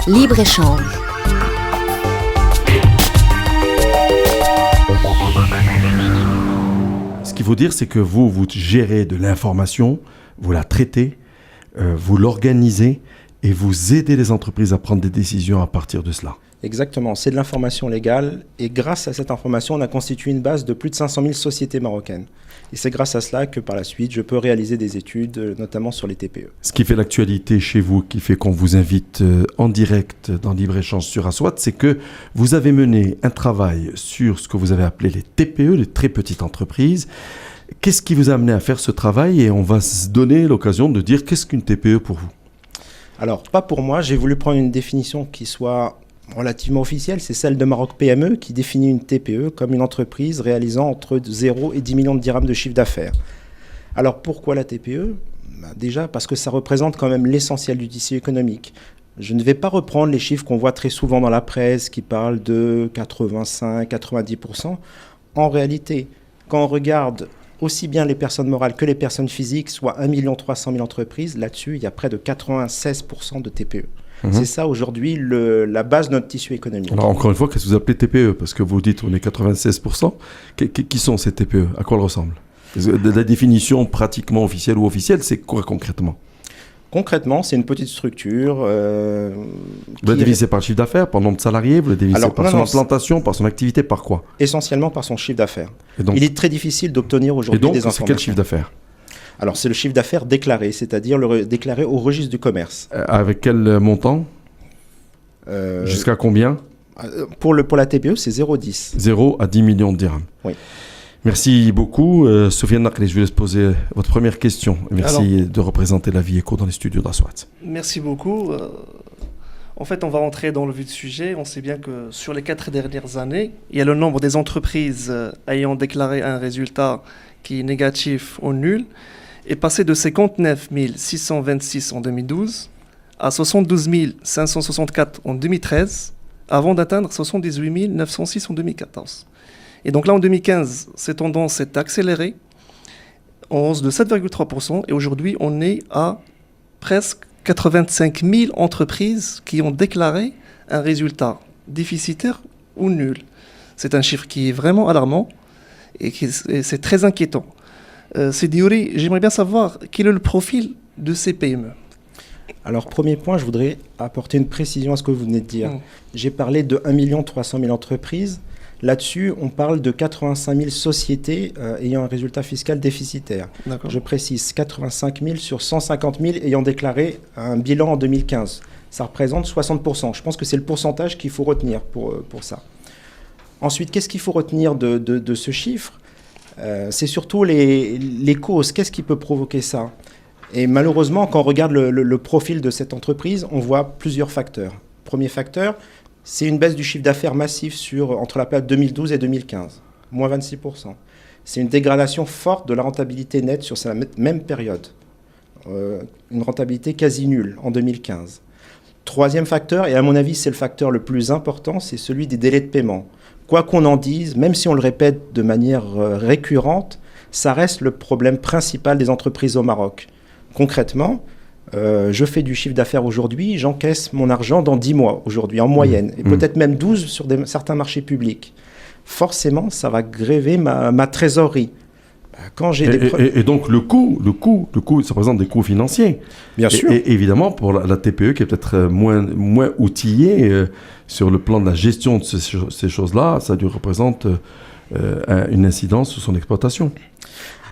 Libre-échange. Ce qu'il faut dire, c'est que vous gérez de l'information, vous la traitez, vous l'organisez et vous aidez les entreprises à prendre des décisions à partir de cela. Exactement, c'est de l'information légale et grâce à cette information, on a constitué une base de plus de 500 000 sociétés marocaines. Et c'est grâce à cela que par la suite, je peux réaliser des études, notamment sur les TPE. Ce qui fait l'actualité chez vous, qui fait qu'on vous invite en direct dans Libre-Échange sur Aswat, c'est que vous avez mené un travail sur ce que vous avez appelé les TPE, les très petites entreprises. Qu'est-ce qui vous a amené à faire ce travail? Et on va se donner l'occasion de dire qu'est-ce qu'une TPE pour vous? Alors, pas pour moi, j'ai voulu prendre une définition qui soit relativement officielle, c'est celle de Maroc PME qui définit une TPE comme une entreprise réalisant entre 0 et 10 millions de dirhams de chiffre d'affaires. Alors pourquoi la TPE? Déjà parce que ça représente quand même l'essentiel du tissu économique. Je ne vais pas reprendre les chiffres qu'on voit très souvent dans la presse qui parlent de 85-90%. En réalité, quand on regarde aussi bien les personnes morales que les personnes physiques, soit 1 300 000 entreprises, là-dessus, il y a près de 96% de TPE. C'est ça aujourd'hui la base de notre tissu économique. Alors encore une fois, qu'est-ce que vous appelez TPE? Parce que vous dites on est 96%. Qui sont ces TPE? À quoi elles ressemblent? La définition pratiquement officielle ou officielle, c'est quoi concrètement? Concrètement, c'est une petite structure. Vous la divisez par le chiffre d'affaires, par le nombre de salariés, vous la divisez par son implantation, par son activité, par quoi? Essentiellement par son chiffre d'affaires. Donc, il est très difficile d'obtenir aujourd'hui des informations. C'est quel chiffre d'affaires? Alors, c'est le chiffre d'affaires déclaré, c'est-à-dire déclaré au registre du commerce. Avec quel montant? Jusqu'à combien? Pour la TPE, c'est 0,10. 0 à 10 millions de dirhams. Oui. Merci beaucoup. Sofiane Nakli, je vous laisse poser votre première question. Merci de représenter la Vie Éco dans les studios d'Aswat. Merci beaucoup. En fait, on va entrer dans le vif du sujet. On sait bien que sur les 4 dernières années, il y a le nombre des entreprises ayant déclaré un résultat qui est négatif ou nul est passé de 59 626 en 2012 à 72 564 en 2013, avant d'atteindre 78 906 en 2014. Et donc là, en 2015, cette tendance s'est accélérée en hausse de 7,3%. Et aujourd'hui, on est à presque 85 000 entreprises qui ont déclaré un résultat déficitaire ou nul. C'est un chiffre qui est vraiment alarmant et c'est très inquiétant. Sidi Youri, j'aimerais bien savoir quel est le profil de ces PME. Alors, premier point, je voudrais apporter une précision à ce que vous venez de dire. J'ai parlé de 1 300 000 entreprises. Là-dessus, on parle de 85 000 sociétés ayant un résultat fiscal déficitaire. D'accord. Je précise, 85 000 sur 150 000 ayant déclaré un bilan en 2015. Ça représente 60%. Je pense que c'est le pourcentage qu'il faut retenir pour ça. Ensuite, qu'est-ce qu'il faut retenir de ce chiffre? C'est surtout les causes. Qu'est-ce qui peut provoquer ça? Et malheureusement, quand on regarde le profil de cette entreprise, on voit plusieurs facteurs. Premier facteur, c'est une baisse du chiffre d'affaires massif entre la période 2012 et 2015, moins 26%. C'est une dégradation forte de la rentabilité nette sur cette même période, une rentabilité quasi nulle en 2015. Troisième facteur, et à mon avis c'est le facteur le plus important, c'est celui des délais de paiement. Quoi qu'on en dise, même si on le répète de manière récurrente, ça reste le problème principal des entreprises au Maroc. Concrètement, je fais du chiffre d'affaires aujourd'hui, j'encaisse mon argent dans 10 mois aujourd'hui, en moyenne, et peut-être même 12 sur certains marchés publics. Forcément, ça va gréver ma trésorerie. Quand j'ai et donc le coût, ça représente des coûts financiers. Bien sûr. Et évidemment, pour la TPE qui est peut-être moins outillée sur le plan de la gestion de ces choses-là, ça lui représente une incidence sur son exploitation.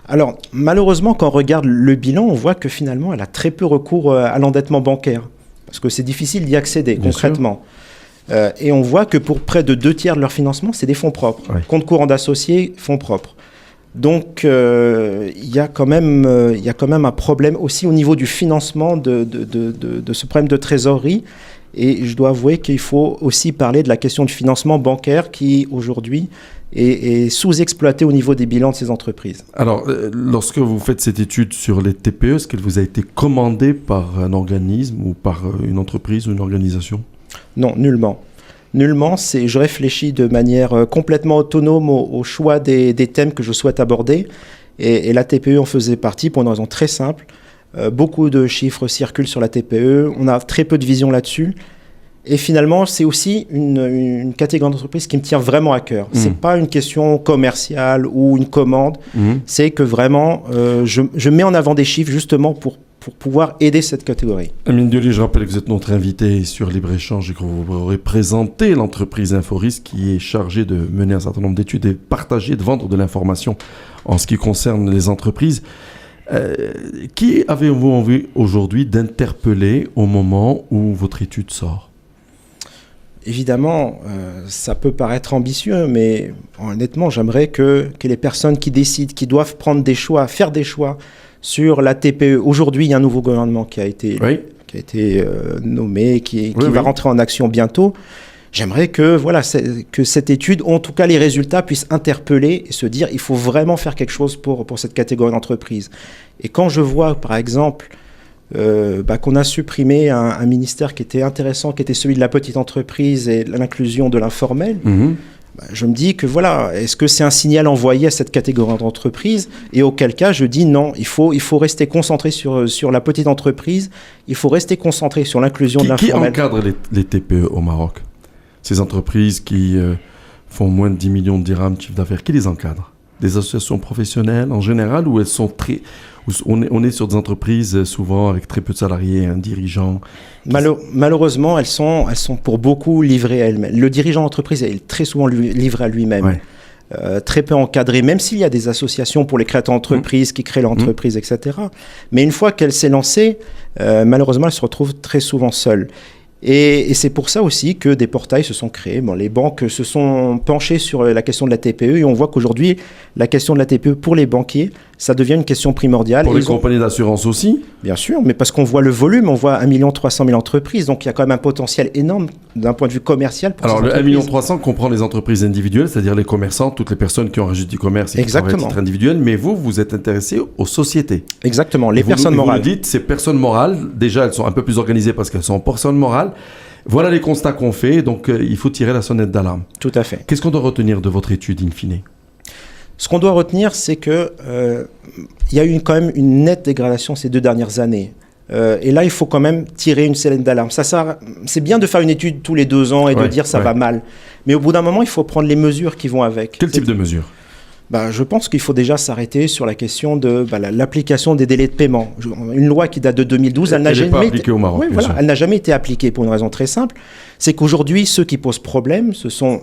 Alors, malheureusement, quand on regarde le bilan, on voit que finalement, elle a très peu recours à l'endettement bancaire, parce que c'est difficile d'y accéder concrètement. Et on voit que pour près de 2/3 de leur financement, c'est des fonds propres. Oui. Compte courant d'associés, fonds propres. Donc, il y a quand même un problème aussi au niveau du financement de ce problème de trésorerie. Et je dois avouer qu'il faut aussi parler de la question du financement bancaire qui, aujourd'hui, est sous-exploité au niveau des bilans de ces entreprises. Alors, lorsque vous faites cette étude sur les TPE, est-ce qu'elle vous a été commandée par un organisme ou par une entreprise ou une organisation? Non, nullement. Nullement, je réfléchis de manière complètement autonome au choix des thèmes que je souhaite aborder. Et la TPE en faisait partie pour une raison très simple. Beaucoup de chiffres circulent sur la TPE. On a très peu de vision là-dessus. Et finalement, c'est aussi une catégorie d'entreprise qui me tient vraiment à cœur. C'est pas une question commerciale ou une commande. C'est que vraiment, je mets en avant des chiffres justement pour pouvoir aider cette catégorie. Amine Dioli, je rappelle que vous êtes notre invité sur Libre-Échange et que vous représentez l'entreprise Inforis qui est chargée de mener un certain nombre d'études et partager, de vendre de l'information en ce qui concerne les entreprises. Qui avez-vous envie aujourd'hui d'interpeller au moment où votre étude sort ? Évidemment, ça peut paraître ambitieux, mais honnêtement, j'aimerais que les personnes qui décident, qui doivent prendre des choix, faire des choix sur la TPE. Aujourd'hui, il y a un nouveau gouvernement qui a été nommé, qui va rentrer en action bientôt. J'aimerais que cette étude, en tout cas les résultats, puissent interpeller et se dire il faut vraiment faire quelque chose pour cette catégorie d'entreprise. Et quand je vois, par exemple, qu'on a supprimé un ministère qui était intéressant, qui était celui de la petite entreprise et l'inclusion de l'informel, je me dis que est-ce que c'est un signal envoyé à cette catégorie d'entreprise ? Et auquel cas, je dis non, il faut rester concentré sur la petite entreprise, il faut rester concentré sur l'inclusion de l'informel. Qui encadre les TPE au Maroc ? Ces entreprises qui font moins de 10 millions de dirhams de chiffre d'affaires, qui les encadre ? Des associations professionnelles en général, ou elles sont on est sur des entreprises souvent avec très peu de salariés, un dirigeant. Malheureusement, elles sont pour beaucoup livrées à elles-mêmes. Le dirigeant d'entreprise est très souvent livré à lui-même. Ouais. Très peu encadré, même s'il y a des associations pour les créateurs d'entreprises qui créent l'entreprise, etc. Mais une fois qu'elle s'est lancée, malheureusement, elle se retrouve très souvent seule. Et c'est pour ça aussi que des portails se sont créés. Les banques se sont penchées sur la question de la TPE et on voit qu'aujourd'hui, la question de la TPE pour les banquiers, ça devient une question primordiale. Pour les compagnies d'assurance aussi ? Bien sûr, mais parce qu'on voit le volume, on voit 1 300 000 entreprises, donc il y a quand même un potentiel énorme d'un point de vue commercial. Pour alors le 1 300 000 comprend les entreprises individuelles, c'est-à-dire les commerçants, toutes les personnes qui ont un registre du commerce et qui travaillent à titre individuel, mais vous êtes intéressé aux sociétés. Exactement, les personnes morales. Vous le dites, ces personnes morales, déjà elles sont un peu plus organisées parce qu'elles sont personnes morales. Voilà les constats qu'on fait, donc il faut tirer la sonnette d'alarme. Tout à fait. Qu'est-ce qu'on doit retenir de votre étude in fine ? Ce qu'on doit retenir, c'est qu'il y a eu quand même une nette dégradation ces 2 dernières années. Et là, il faut quand même tirer une sonnette d'alarme. C'est bien de faire une étude tous les 2 ans et de dire ça va mal. Mais au bout d'un moment, il faut prendre les mesures qui vont avec. Quel type de mesures ? Je pense qu'il faut déjà s'arrêter sur la question de l'application des délais de paiement. Une loi qui date de 2012, elle n'a jamais été au Maroc. Elle n'a jamais été appliquée pour une raison très simple. C'est qu'aujourd'hui, ceux qui posent problème, ce sont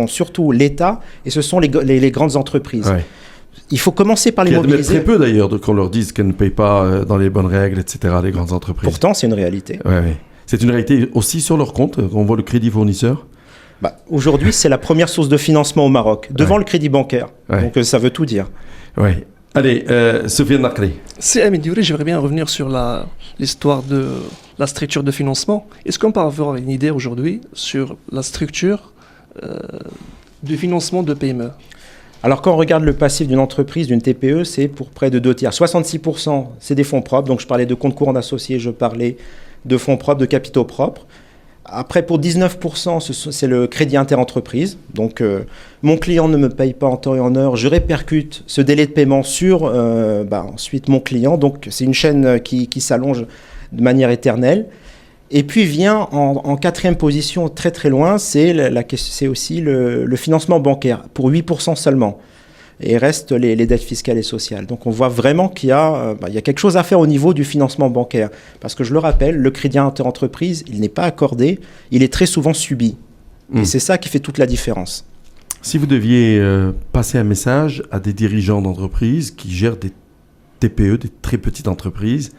surtout l'État et ce sont les grandes entreprises. Ouais. Il faut commencer par les mobiliser. Très peu d'ailleurs qu'on leur dise qu'elles ne payent pas dans les bonnes règles, etc., les grandes entreprises. Pourtant, c'est une réalité. Ouais. C'est une réalité aussi sur leur compte. On voit le crédit fournisseur. Aujourd'hui, c'est la première source de financement au Maroc, devant le crédit bancaire. Donc ça veut tout dire. Oui. Allez, Sofiane Nakri. C'est Amine Diori, j'aimerais bien revenir sur l'histoire de la structure de financement. Est-ce qu'on peut avoir une idée aujourd'hui sur la structure du financement de PME ? Alors quand on regarde le passif d'une entreprise, d'une TPE, c'est pour près de 2 tiers. 66%, c'est des fonds propres. Donc je parlais de compte courant d'associés, je parlais de fonds propres, de capitaux propres. Après, pour 19%, c'est le crédit interentreprise. Donc, mon client ne me paye pas en temps et en heure. Je répercute ce délai de paiement sur ensuite mon client. Donc, c'est une chaîne qui s'allonge de manière éternelle. Et puis vient en 4e position, très très loin, c'est aussi le financement bancaire, pour 8% seulement. Et reste les dettes fiscales et sociales. Donc on voit vraiment qu'il y a quelque chose à faire au niveau du financement bancaire. Parce que je le rappelle, le crédit interentreprise, il n'est pas accordé, il est très souvent subi. Et c'est ça qui fait toute la différence. Si vous deviez passer un message à des dirigeants d'entreprises qui gèrent des TPE, des très petites entreprises,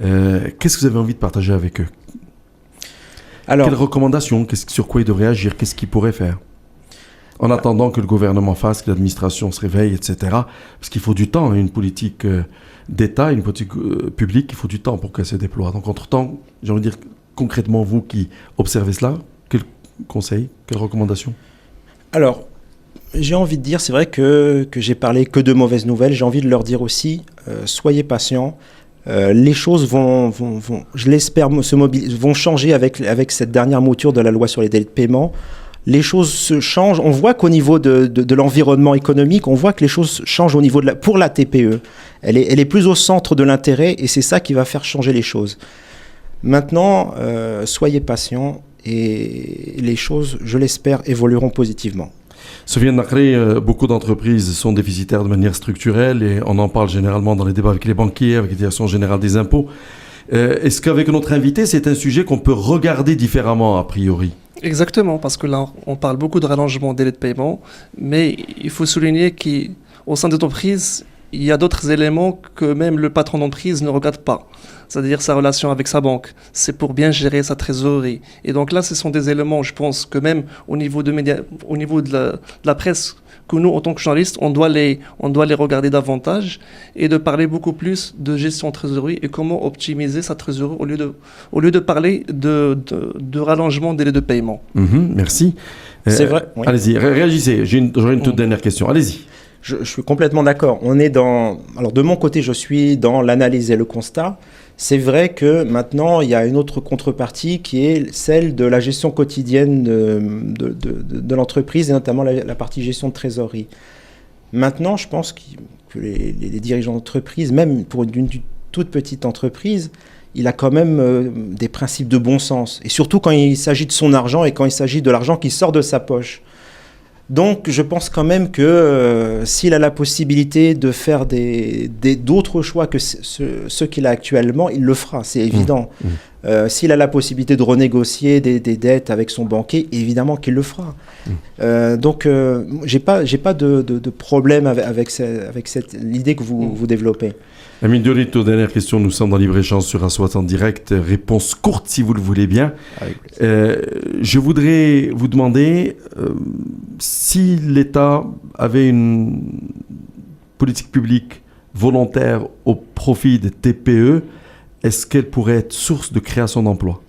qu'est-ce que vous avez envie de partager avec eux ? Quelles recommandations ? Sur quoi ils devraient agir ? Qu'est-ce qu'ils pourraient faire ? En attendant que le gouvernement fasse, que l'administration se réveille, etc. Parce qu'il faut du temps, une politique d'État, une politique publique, il faut du temps pour qu'elle se déploie. Donc, entre-temps, j'ai envie de dire, concrètement, vous qui observez cela, quels conseils, quelles recommandations ? Alors, j'ai envie de dire, c'est vrai que j'ai parlé que de mauvaises nouvelles. J'ai envie de leur dire aussi, soyez patients. Les choses vont je l'espère, vont changer avec cette dernière mouture de la loi sur les délais de paiement. Les choses se changent. On voit qu'au niveau de l'environnement économique, on voit que les choses changent au niveau pour la TPE. Elle est plus au centre de l'intérêt et c'est ça qui va faire changer les choses. Maintenant, soyez patients et les choses, je l'espère, évolueront positivement. Sofiane Naqri, beaucoup d'entreprises sont déficitaires de manière structurelle et on en parle généralement dans les débats avec les banquiers, avec la direction générale des impôts. Est-ce qu'avec notre invité, c'est un sujet qu'on peut regarder différemment a priori ? Exactement, parce que là, on parle beaucoup de rallongement des délais de paiement, mais il faut souligner qu'au sein de l'entreprise, il y a d'autres éléments que même le patron d'entreprise ne regarde pas. C'est-à-dire sa relation avec sa banque. C'est pour bien gérer sa trésorerie. Et donc là, ce sont des éléments, je pense, que même au niveau de la presse, que nous, en tant que journalistes, on doit les regarder davantage et de parler beaucoup plus de gestion de trésorerie et comment optimiser sa trésorerie au lieu de parler de rallongement des délais de paiement. Merci. C'est vrai. Oui. Allez-y, réagissez. J'aurai une toute dernière question. Allez-y. Je suis complètement d'accord. Alors de mon côté, je suis dans l'analyse et le constat. C'est vrai que maintenant, il y a une autre contrepartie qui est celle de la gestion quotidienne de l'entreprise et notamment la partie gestion de trésorerie. Maintenant, je pense que les dirigeants d'entreprise, même pour une toute petite entreprise, il a quand même des principes de bon sens. Et surtout quand il s'agit de son argent et quand il s'agit de l'argent qui sort de sa poche. Donc, je pense quand même que s'il a la possibilité de faire d'autres choix que ceux qu'il a actuellement, il le fera, c'est évident. S'il a la possibilité de renégocier des dettes avec son banquier, évidemment qu'il le fera. Donc, j'ai pas de problème avec l'idée que vous développez. Amine Diorito, dernière question. Nous sommes dans Libre-Échange sur Aswat en direct. Réponse courte, si vous le voulez bien. Je voudrais vous demander si l'État avait une politique publique volontaire au profit des TPE, est-ce qu'elle pourrait être source de création d'emplois ?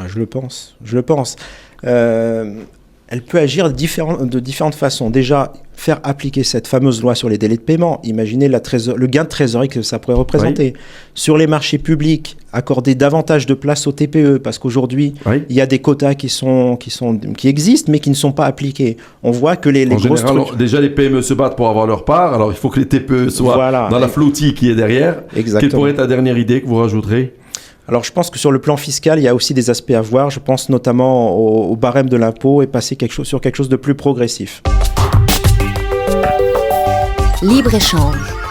Je le pense. Elle peut agir de différentes façons. Déjà, faire appliquer cette fameuse loi sur les délais de paiement. Imaginez le gain de trésorerie que ça pourrait représenter. Oui. Sur les marchés publics, accorder davantage de place aux TPE, parce qu'aujourd'hui, il y a des quotas qui existent, mais qui ne sont pas appliqués. On voit que les grosses structures... Déjà, les PME se battent pour avoir leur part, alors il faut que les TPE soient dans la flottille qui est derrière. Exactement. Quelle pourrait être la dernière idée que vous rajouterez ? Alors, je pense que sur le plan fiscal, il y a aussi des aspects à voir. Je pense notamment au barème de l'impôt et passer sur quelque chose de plus progressif. Libre-Échange.